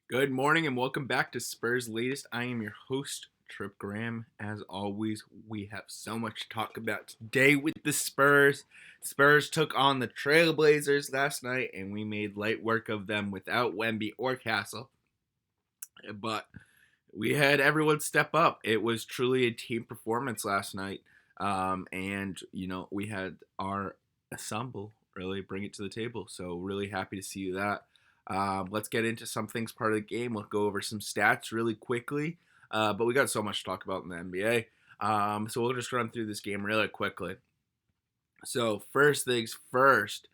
Good morning and welcome back to Spurs Latest. I am your host, Trip Graham. As always, we have so much to talk about today with the Spurs. Spurs took on the Trailblazers last night and we made light work of them without Wemby or Castle. But we had everyone step up. It was truly a team performance last night. We had our ensemble really bring it to the table. So, really happy to see that. Let's get into some things part of the game. We'll go over some stats really quickly. But we got so much to talk about in the NBA. So, we'll just run through this game really quickly. So, first things first,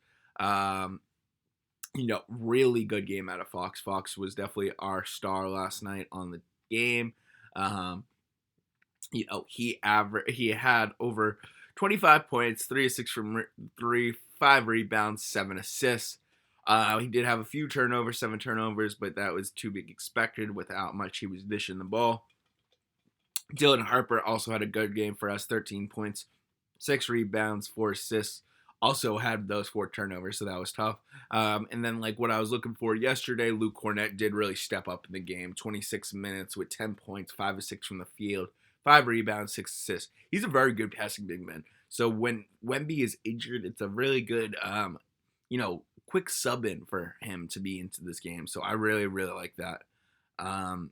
really good game out of Fox. Fox was definitely our star last night on the game. Um, he had over 25 points, 3 of 6 from 3, 5 rebounds, 7 assists. He did have a few turnovers, 7 turnovers, but that was to be expected without much. He was dishing the ball. Dylan Harper also had a good game for us, 13 points, 6 rebounds, 4 assists. Also had those 4 turnovers, so that was tough. And then, like what I was looking for yesterday, Luke Cornett did really step up in the game. 26 minutes with 10 points, 5 of 6 from the field, 5 rebounds, 6 assists. He's a very good passing big man. So when Wemby is injured, it's a really good, quick sub in for him to be into this game. So I really, really like that. Um,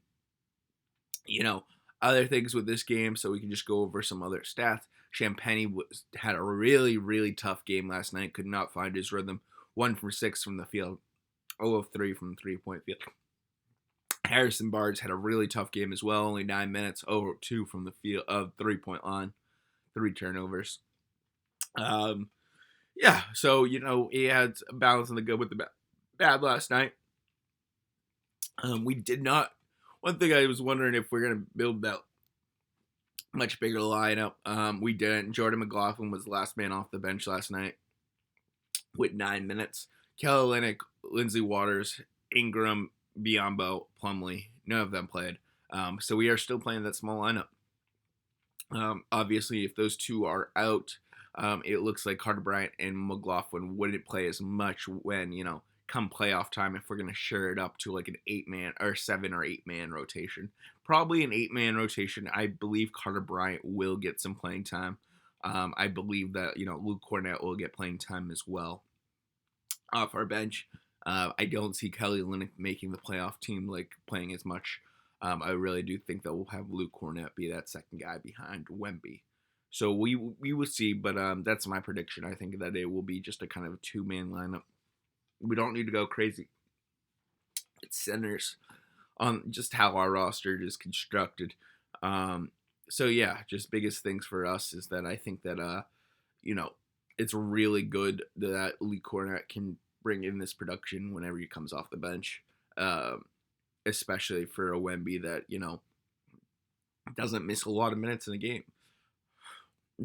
you know, Other things with this game, so we can just go over some other stats. Champagny had a really, really tough game last night. Could not find his rhythm. 1 for 6 from the field. 0 of 3 from the 3-point field. Harrison Barnes had a really tough game as well. Only 9 minutes. 0 of 2 from the field of 3-point line. 3 turnovers. So, he had a balance in the good with the bad last night. We did not. One thing I was wondering if we're going to build that much bigger lineup. We didn't. Jordan McLaughlin was the last man off the bench last night with 9 minutes. Kelly Olynyk, Lindsey Waters, Ingram, Biyombo, Plumlee, none of them played. So we are still playing that small lineup. Obviously, if those two are out, it looks like Carter Bryant and McLaughlin wouldn't play as much when, come playoff time if we're going to share it up to like an 8-man or 7 or 8-man rotation. Probably an 8-man rotation. I believe Carter Bryant will get some playing time. I believe that, Luke Cornett will get playing time as well off our bench. I don't see Kelly Olynyk making the playoff team, like playing as much. I really do think that we'll have Luke Cornett be that second guy behind Wemby. So we will see, but that's my prediction. I think that it will be just a kind of a 2-man lineup. We don't need to go crazy. It centers on just how our roster is constructed. Just biggest things for us is that I think that it's really good that Lee Cornett can bring in this production whenever he comes off the bench, especially for a Wemby that doesn't miss a lot of minutes in a game.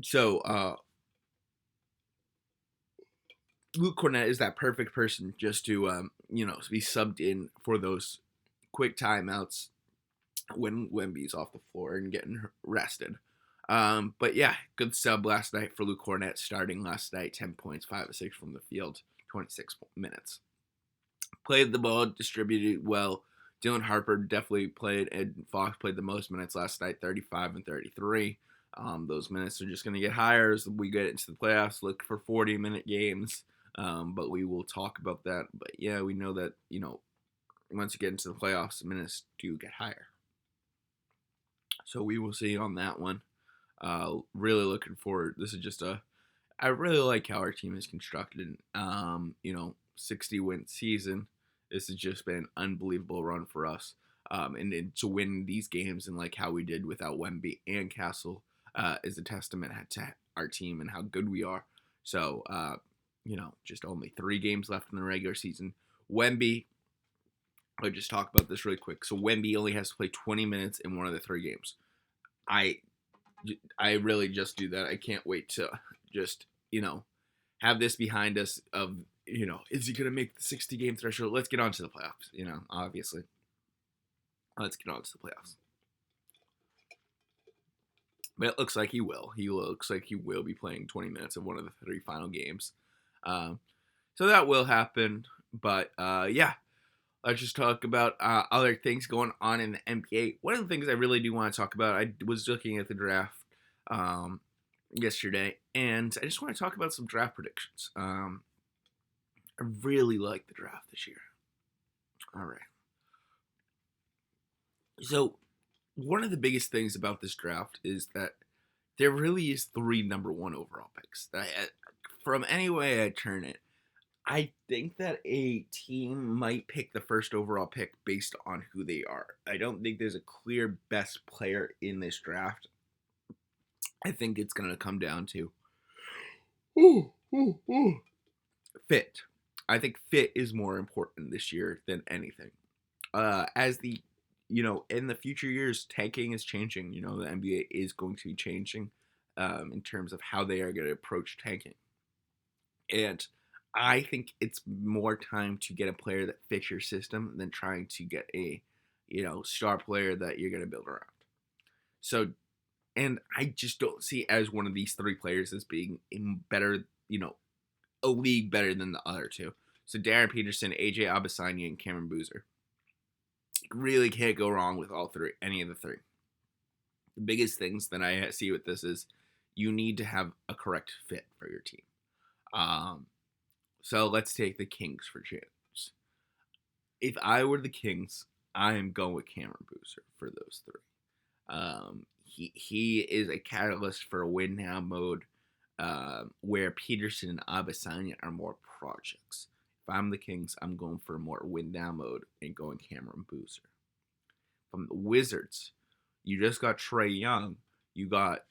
So Luke Cornett is that perfect person just to be subbed in for those quick timeouts when Wemby's off the floor and getting rested. But yeah, good sub last night for Luke Cornett, starting last night, 10 points, 5 of 6 from the field, 26 minutes. Played the ball, distributed well. Dylan Harper definitely played, and Fox played the most minutes last night, 35 and 33. Those minutes are just going to get higher as we get into the playoffs. Look for 40-minute games, but we will talk about that. But yeah, we know that, once you get into the playoffs, the minutes do get higher. So we will see on that one. Really looking forward. This is just I really like how our team is constructed. 60-win season. This has just been an unbelievable run for us. And to win these games and like how we did without Wemby and Castle is a testament to our team and how good we are. So, just only 3 games left in the regular season. Wemby, I'll just talk about this really quick. So Wemby only has to play 20 minutes in one of the 3 games. I really just do that. I can't wait to just, have this behind us of, is he going to make the 60-game threshold? Let's get on to the playoffs, obviously. Let's get on to the playoffs. But it looks like he will. He looks like he will be playing 20 minutes of one of the 3 final games. So that will happen. But, let's just talk about other things going on in the NBA. One of the things I really do want to talk about, I was looking at the draft um, yesterday, and I just want to talk about some draft predictions. I really like the draft this year. All right. So, one of the biggest things about this draft is that there really is three number one overall picks. From any way I turn it, I think that a team might pick the first overall pick based on who they are. I don't think there's a clear best player in this draft. I think it's going to come down to ooh, ooh, ooh, fit. I think fit is more important this year than anything. As the in the future years, tanking is changing. The NBA is going to be changing in terms of how they are going to approach tanking. And I think it's more time to get a player that fits your system than trying to get a, star player that you're going to build around. So, and I just don't see as one of these three players as being in better, a league better than the other two. So Darren Peterson, AJ Abasanya, and Cameron Boozer. Really can't go wrong with all three, any of the three. The biggest things that I see with this is you need to have a correct fit for your team. So let's take the Kings for chance. If I were the Kings, I am going with Cameron Boozer for those three. He is a catalyst for a win now mode, where Peterson and Abasanya are more projects. If I'm the Kings, I'm going for more win now mode and going Cameron Boozer. From the Wizards, you just got Trae Young, you got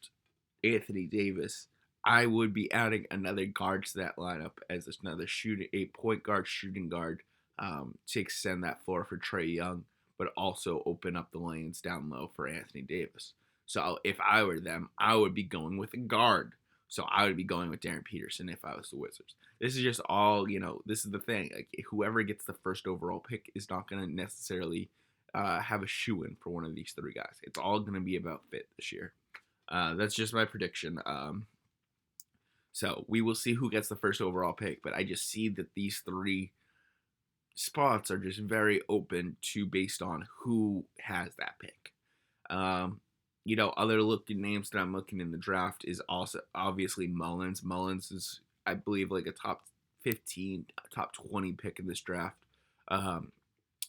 Anthony Davis. I would be adding another guard to that lineup as another a point guard, shooting guard, to extend that floor for Trae Young, but also open up the lanes down low for Anthony Davis. So if I were them, I would be going with a guard. So I would be going with Darren Peterson if I was the Wizards. This is just all, this is the thing. Like, whoever gets the first overall pick is not going to necessarily have a shoe-in for one of these three guys. It's all going to be about fit this year. That's just my prediction. So we will see who gets the first overall pick, but I just see that these three spots are just very open to based on who has that pick. Other looking names that I'm looking in the draft is also obviously Mullins. Mullins is, I believe, like a top 15, top 20 pick in this draft, out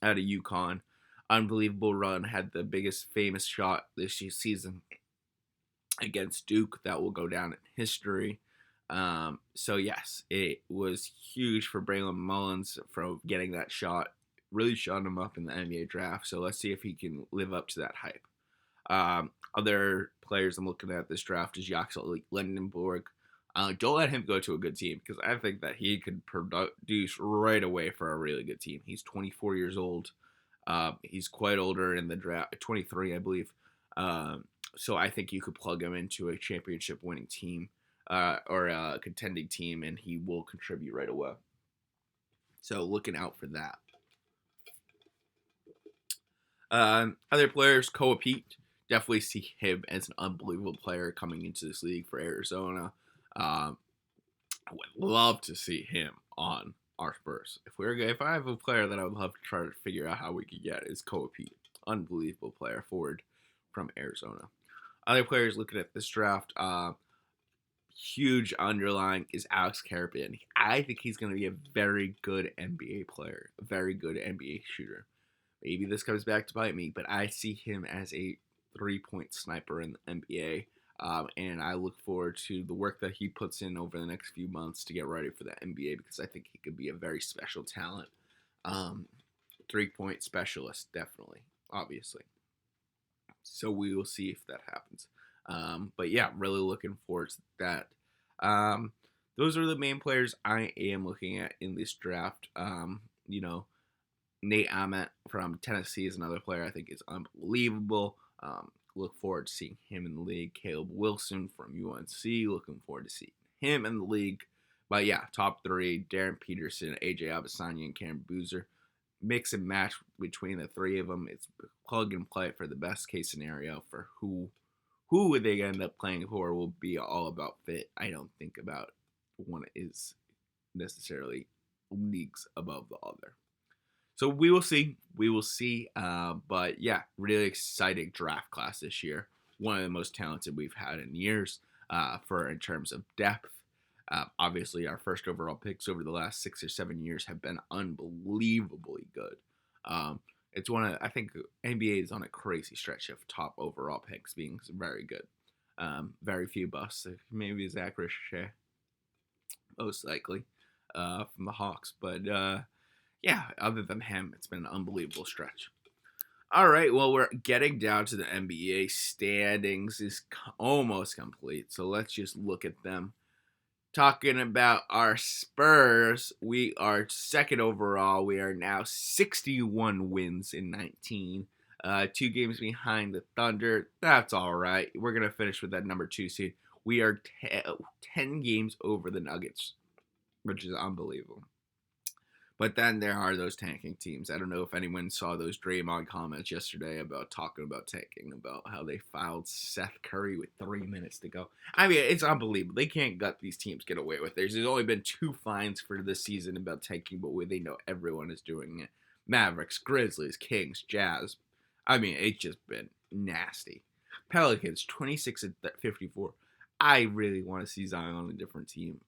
of UConn. Unbelievable run, had the biggest famous shot this season against Duke that will go down in history. So yes, it was huge for Braylon Mullins for getting that shot. Really shot him up in the NBA draft. So let's see if he can live up to that hype. Other players I'm looking at this draft is Yaxel Lendenborg. Don't let him go to a good team because I think that he could produce right away for a really good team. He's 24 years old. He's quite older in the draft, 23, I believe. So I think you could plug him into a championship winning team, or a contending team, and he will contribute right away. So looking out for that. Other players, Koa Pete, definitely see him as an unbelievable player coming into this league for Arizona. I would love to see him on our Spurs. If I have a player that I would love to try to figure out how we could get is Koa Pete, unbelievable player forward from Arizona. Other players looking at this draft, huge underlying is Alex Carabin. I think he's going to be a very good NBA player, a very good NBA shooter. Maybe this comes back to bite me, but I see him as a 3-point sniper in the NBA. And I look forward to the work that he puts in over the next few months to get ready for the NBA because I think he could be a very special talent. 3-point specialist, definitely, obviously. So we will see if that happens. But yeah, really looking forward to that. Those are the main players I am looking at in this draft. Nate Ahmet from Tennessee is another player I think is unbelievable. Look forward to seeing him in the league. Caleb Wilson from UNC, looking forward to seeing him in the league. But yeah, top three, Darren Peterson, AJ Abasanya, and Cameron Boozer. Mix and match between the three of them. It's plug and play for the best case scenario for who would they end up playing for will be all about fit. I don't think about one is necessarily leagues above the other. So we will see. We will see. But yeah, really exciting draft class this year. One of the most talented we've had in years for in terms of depth. Obviously, our first overall picks over the last 6 or 7 years have been unbelievably good. Um, it's one of I think NBA is on a crazy stretch of top overall picks being very good. Very few busts. Maybe Zach Ricochet, most likely, from the Hawks. But yeah, other than him, it's been an unbelievable stretch. All right, well, we're getting down to the NBA standings is almost complete, so let's just look at them. Talking about our Spurs, we are second overall. We are now 61 wins in 19. 2 games behind the Thunder. That's all right. We're going to finish with that number 2 seed. We are 10 games over the Nuggets, which is unbelievable. But then there are those tanking teams. I don't know if anyone saw those Draymond comments yesterday about talking about tanking, about how they fouled Seth Curry with 3 minutes to go. I mean, it's unbelievable. They can't let these teams get away with it. There's only been 2 fines for this season about tanking, but they know everyone is doing it. Mavericks, Grizzlies, Kings, Jazz. I mean, it's just been nasty. Pelicans, 26 and 54. I really want to see Zion on a different team.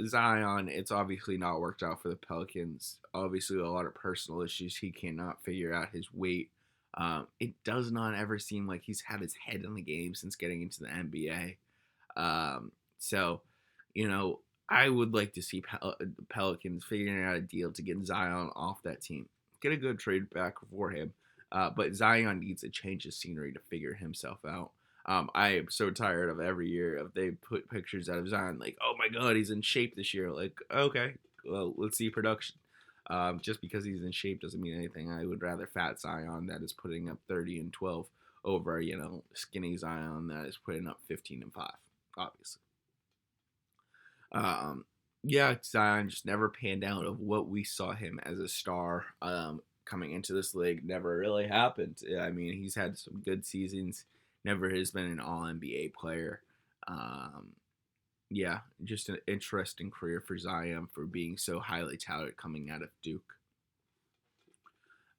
Zion, it's obviously not worked out for the Pelicans. Obviously, a lot of personal issues. He cannot figure out his weight. It does not ever seem like he's had his head in the game since getting into the NBA. So, I would like to see Pelicans figuring out a deal to get Zion off that team. Get a good trade back for him. But Zion needs a change of scenery to figure himself out. I am so tired of every year of they put pictures out of Zion like, oh my god, he's in shape this year. Like, okay, well, let's see production. Just because he's in shape doesn't mean anything. I would rather fat Zion that is putting up 30 and 12 over, skinny Zion that is putting up 15 and 5, obviously. Yeah, Zion just never panned out of what we saw him as a star. Coming into this league never really happened. I mean, he's had some good seasons. Never has been an All NBA player. Yeah, just an interesting career for Zion for being so highly touted coming out of Duke.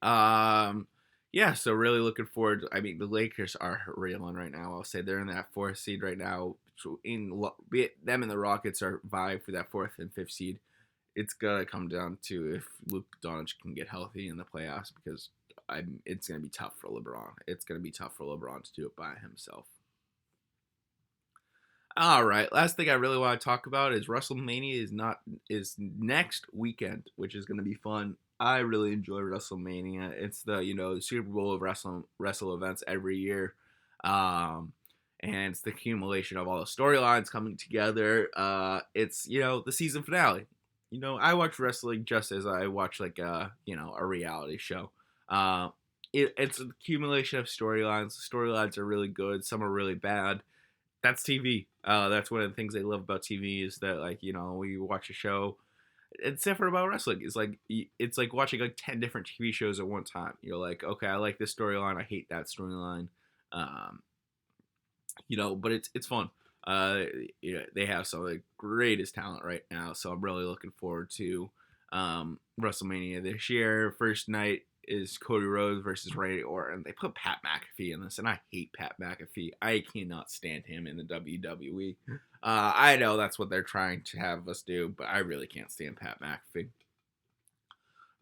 Yeah, so really looking forward. I mean, the Lakers are reeling right now. I'll say they're in that 4th seed right now. Them and the Rockets are vying for that 4th and 5th seed. It's gonna come down to if Luka Doncic can get healthy in the playoffs because it's gonna be tough for LeBron. It's gonna be tough for LeBron to do it by himself. All right, last thing I really want to talk about is WrestleMania is next weekend, which is gonna be fun. I really enjoy WrestleMania. It's the Super Bowl of wrestle events every year, and it's the accumulation of all the storylines coming together. It's the season finale. I watch wrestling just as I watch like a reality show. It's an accumulation of storylines. The storylines are really good. Some are really bad. That's TV. That's one of the things they love about TV is that we watch a show. It's different about wrestling. It's like watching like 10 different TV shows at one time. You're like, okay, I like this storyline. I hate that storyline. But it's fun. They have some of the greatest talent right now, so I'm really looking forward to WrestleMania this year. First night is Cody Rhodes versus Randy Orton. They put Pat McAfee in this, and I hate Pat McAfee. I cannot stand him in the WWE. I know that's what they're trying to have us do, but I really can't stand Pat McAfee.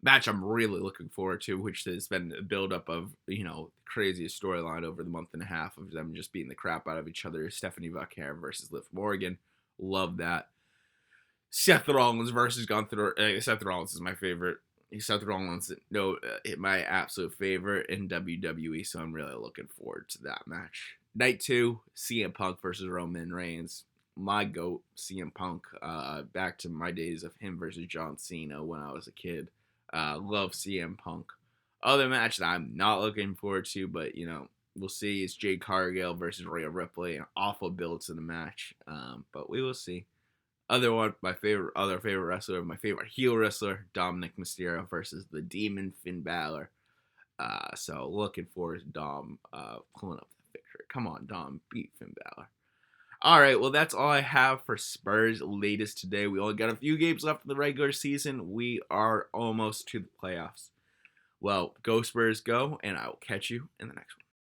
Match I'm really looking forward to, which has been a buildup of, the craziest storyline over the month and a half of them just beating the crap out of each other. Stephanie Buckhair versus Liv Morgan. Love that. Seth Rollins versus Gunther. Seth Rollins is my favorite. Seth Rollins, my absolute favorite in WWE, so I'm really looking forward to that match. Night 2, CM Punk versus Roman Reigns. My GOAT, CM Punk. Back to my days of him versus John Cena when I was a kid. Love CM Punk. Other match that I'm not looking forward to, but we'll see, is Jade Cargill versus Rhea Ripley. An awful build to the match, but we will see. My favorite wrestler, my favorite heel wrestler, Dominic Mysterio versus the Demon Finn Balor. So looking forward to Dom pulling up the victory. Come on, Dom, beat Finn Balor. All right, well, that's all I have for Spurs latest today. We only got a few games left in the regular season. We are almost to the playoffs. Well, go Spurs, go, and I will catch you in the next one.